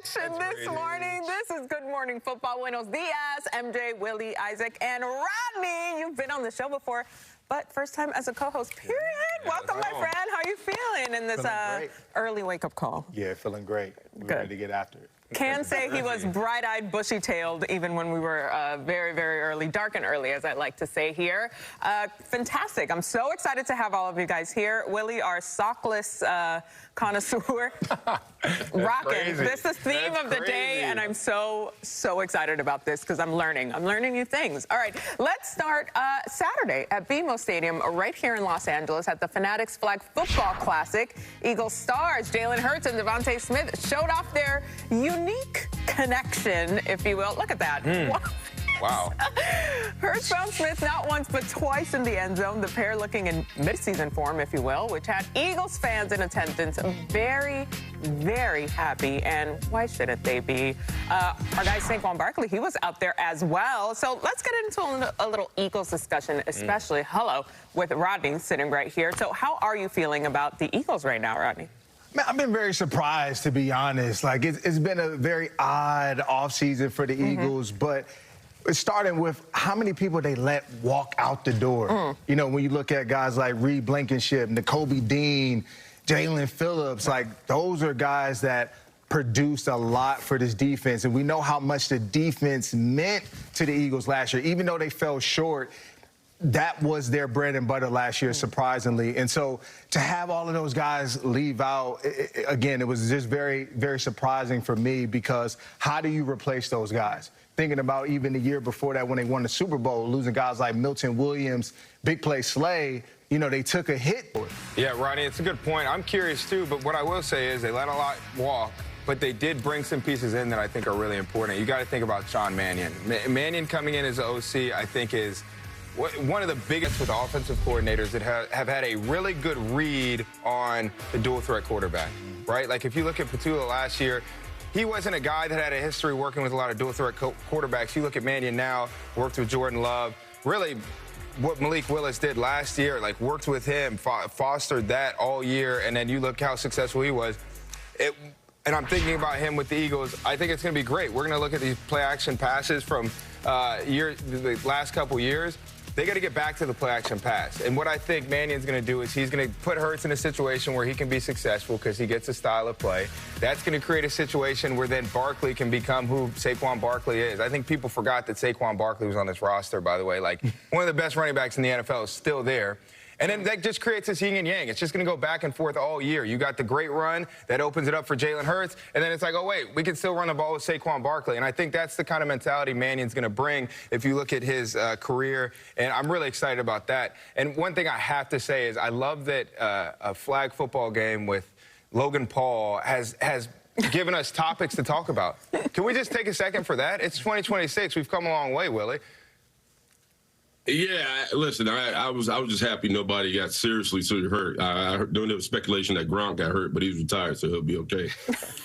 action this morning. This is Good Morning Football. Buenos dias, MJ, Willie, Isaac, and Rodney. You've been on the show before, but first time as a co-host, period. Welcome, my friend. How are you feeling in this early wake-up call? Yeah, feeling great. We're ready to get after it. Can say he was bright-eyed, bushy-tailed, even when we were very, very early, dark and early, as I like to say here. Fantastic. I'm so excited to have all of you guys here. Willie, our sockless connoisseur, rocking. This is the theme of the day, and I'm so excited about this because I'm learning. I'm learning new things. All right, let's start Saturday at BMO Stadium right here in Los Angeles at the Fanatics Flag Football Classic. Eagles stars Jalen Hurts and Devontae Smith showed off their unique connection, if you will. Look at that. Wow. Hurts found Smith not once but twice in the end zone, the pair looking in midseason form, if you will, which had Eagles fans in attendance very, very happy. And why shouldn't they be? Our guy Saquon Barkley, he was out there as well. So let's get into a little Eagles discussion, especially, with Rodney sitting right here. So how are you feeling about the Eagles right now, Rodney? Man, I've been very surprised, to be honest. Like, it's been a very odd offseason for the Eagles, but it's starting with how many people they let walk out the door. You know, when you look at guys like Reed Blankenship, Nakobe Dean, Jalen Phillips, like, those are guys that produced a lot for this defense. And we know how much the defense meant to the Eagles last year. Even though they fell short, that was their bread and butter last year, surprisingly. And so to have all of those guys leave out, again, it was just very, very surprising for me, because how do you replace those guys? Thinking about even the year before that when they won the Super Bowl, losing guys like Milton Williams, Big Play Slay, you know, they took a hit. Yeah, Rodney, it's a good point. I'm curious, too, but what I will say is they let a lot walk, but they did bring some pieces in that I think are really important. You got to think about Sean Mannion. Mannion coming in as the OC, I think, is one of the biggest with offensive coordinators that have had a really good read on the dual threat quarterback, right? Like, if you look at Petula last year, he wasn't a guy that had a history working with a lot of dual threat quarterbacks. You look at Mannion now, worked with Jordan Love, really what Malik Willis did last year, like, worked with him, fostered that all year, and then you look how successful he was. And I'm thinking about him with the Eagles. I think it's going to be great. We're going to look at these play-action passes from the last couple years. They got to get back to the play-action pass. And what I think Mannion's going to do is he's going to put Hurts in a situation where he can be successful because he gets a style of play. That's going to create a situation where then Barkley can become who Saquon Barkley is. I think people forgot that Saquon Barkley was on this roster, by the way. Like, one of the best running backs in the NFL is still there. And then that just creates this yin and yang. It's just going to go back and forth all year. You got the great run that opens it up for Jalen Hurts, and then it's like, oh, wait, we can still run the ball with Saquon Barkley. And I think that's the kind of mentality Mannion's going to bring if you look at his career, and I'm really excited about that. And one thing I have to say is I love that a flag football game with Logan Paul has given us topics to talk about. Can we just take a second for that? It's 2026. We've come a long way, Willie. Yeah, listen, I was just happy nobody got seriously hurt. I heard there was speculation that Gronk got hurt, but he's retired, so he'll be okay.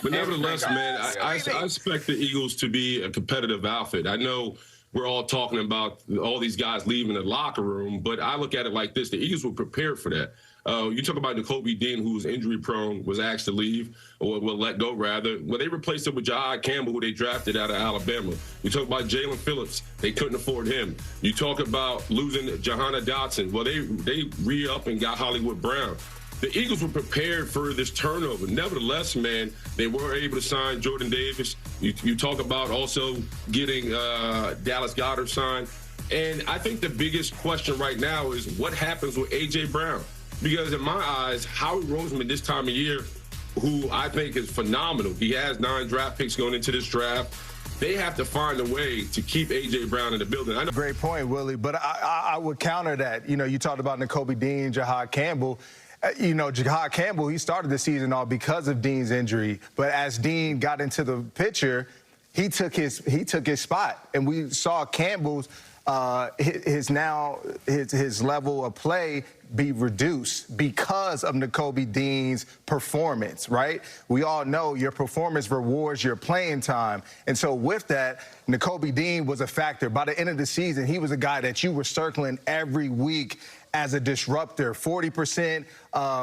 But nevertheless, man, I expect the Eagles to be a competitive outfit. I know we're all talking about all these guys leaving the locker room, but I look at it like this. The Eagles were prepared for that. You talk about Nakobe Dean, who was injury-prone, was asked to leave, or let go, rather. Well, they replaced him with Jahad Campbell, who they drafted out of Alabama. You talk about Jalen Phillips. They couldn't afford him. You talk about losing Johanna Dotson. Well, they re-up and got Hollywood Brown. The Eagles were prepared for this turnover. Nevertheless, man, they were able to sign Jordan Davis. You talk about also getting Dallas Goedert signed. And I think the biggest question right now is what happens with A.J. Brown? Because in my eyes, Howie Roseman this time of year, who I think is phenomenal, he has 9 draft picks going into this draft. They have to find a way to keep A.J. Brown in the building. I know. Great point, Willie, but I would counter that. You know, you talked about Nakobe Dean, Jahad Campbell. You know, Jahad Campbell, he started the season all because of Dean's injury. But as Dean got into the picture, he took his spot. And we saw Campbell's his level of play be reduced because of Nakobe Dean's performance, right? We all know your performance rewards your playing time. And so with that, Nakobe Dean was a factor. By the end of the season, he was a guy that you were circling every week as a disruptor. 40%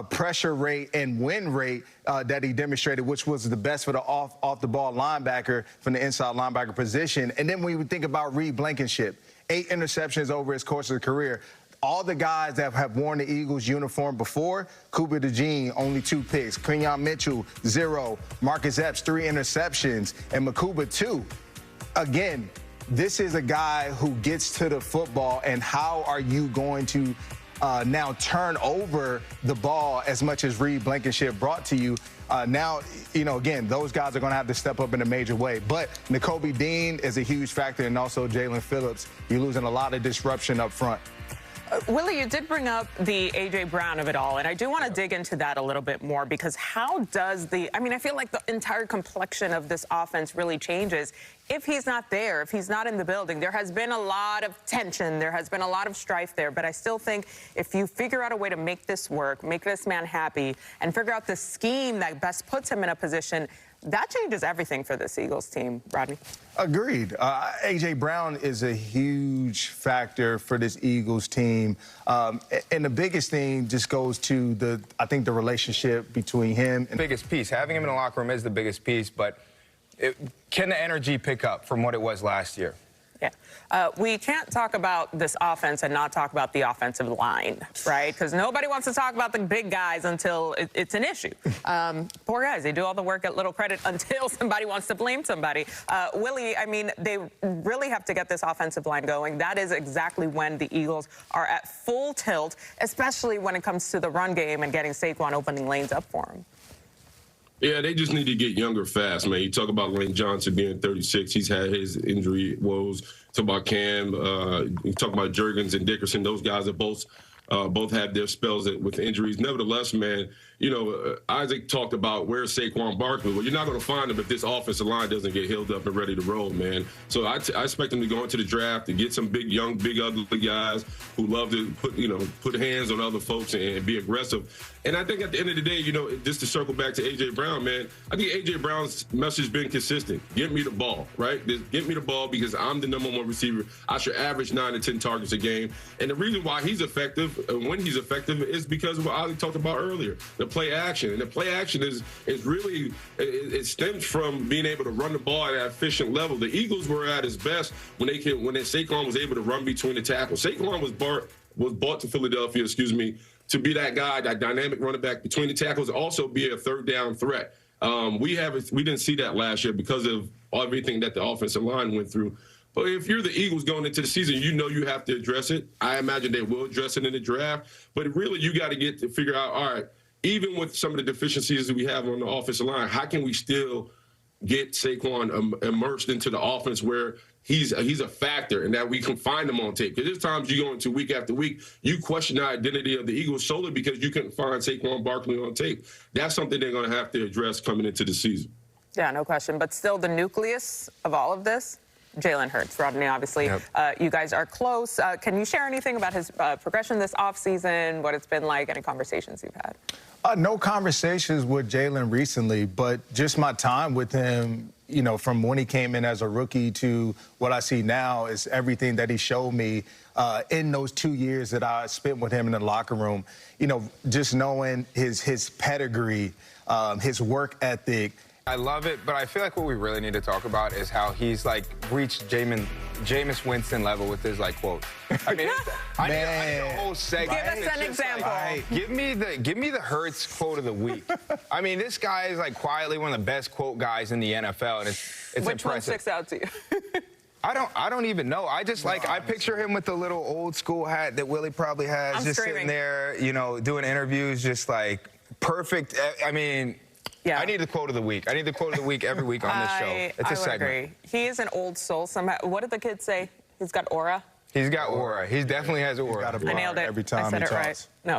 pressure rate and win rate that he demonstrated, which was the best for the off-the-ball linebacker from the inside linebacker position. And then when we think about Reed Blankenship, 8 interceptions over his course of his career. All the guys that have worn the Eagles uniform before, Cooper DeJean, only 2 picks. Quinyon Mitchell, 0. Marcus Epps, 3 interceptions. And Makuba, 2. Again, this is a guy who gets to the football, and how are you going to now turn over the ball as much as Reed Blankenship brought to you? Now, again, those guys are going to have to step up in a major way. But Nakobe Dean is a huge factor, and also Jalen Phillips. You're losing a lot of disruption up front. Willie, you did bring up the A.J. Brown of it all, and I do want to dig into that a little bit more, because how does I feel like the entire complexion of this offense really changes if he's not there, if he's not in the building. There has been a lot of tension, there has been a lot of strife there, but I still think if you figure out a way to make this work, make this man happy, and figure out the scheme that best puts him in a position, that changes everything for this Eagles team, Rodney. Agreed. A.J. Brown is a huge factor for this Eagles team. And the biggest thing just goes to I think the relationship between him and... Biggest piece. Having him in the locker room is the biggest piece, but can the energy pick up from what it was last year? Yeah. We can't talk about this offense and not talk about the offensive line, right? Because nobody wants to talk about the big guys until it's an issue. Poor guys, they do all the work at little credit until somebody wants to blame somebody. Willie, they really have to get this offensive line going. That is exactly when the Eagles are at full tilt, especially when it comes to the run game and getting Saquon opening lanes up for him. Yeah, they just need to get younger fast, man. You talk about Lane Johnson being 36. He's had his injury woes. Talk about Cam. You talk about Jurgens and Dickerson. Those guys have both had their spells with injuries. Nevertheless, man, Isaac talked about where's Saquon Barkley. Well, you're not going to find him if this offensive line doesn't get healed up and ready to roll, man. So I expect them to go into the draft to get some big, young, big, ugly guys who love to put hands on other folks and be aggressive. And I think at the end of the day, just to circle back to A.J. Brown, man, I think A.J. Brown's message has been consistent. Get me the ball, right? Just get me the ball because I'm the #1 receiver. I should average 9 to 10 targets a game. And the reason why he's effective, when he's effective, is because of what Ali talked about earlier, the play action. And the play action is really, it stems from being able to run the ball at an efficient level. The Eagles were at his best when Saquon was able to run between the tackles. Saquon was bought to Philadelphia, to be that guy, that dynamic running back between the tackles, also be a third down threat. We didn't see that last year because of everything that the offensive line went through. But if you're the Eagles going into the season, you have to address it. I imagine they will address it in the draft. But really, you got to figure out, all right, even with some of the deficiencies that we have on the offensive line, how can we still get Saquon immersed into the offense where he's a factor and that we can find him on tape? Because there's times you go into week after week, you question the identity of the Eagles solely because you couldn't find Saquon Barkley on tape. That's something they're going to have to address coming into the season. Yeah, no question. But still, the nucleus of all of this, Jalen Hurts. Rodney, obviously, you guys are close. Can you share anything about his progression this offseason, what it's been like, any conversations you've had? No conversations with Jalen recently, but just my time with him, from when he came in as a rookie to what I see now is everything that he showed me in those 2 years that I spent with him in the locker room. Just knowing his pedigree, his work ethic. I love it, but I feel like what we really need to talk about is how he's reached Jameis Winston level with his quote. I need a whole segment. Give us an example. Give me the Hurts quote of the week. This guy is quietly one of the best quote guys in the NFL, and it's Which impressive. one sticks out to you? I don't even know. I just I picture him with the little old school hat that Willie probably has, sitting there, doing interviews, just perfect. Yeah. I need the quote of the week. I need the quote of the week every week on this show. It's a segment. Agree. He is an old soul somehow. What did the kids say? He's got aura? He's got aura. He definitely has aura. I nailed it. Every time I said he it talks. right. No.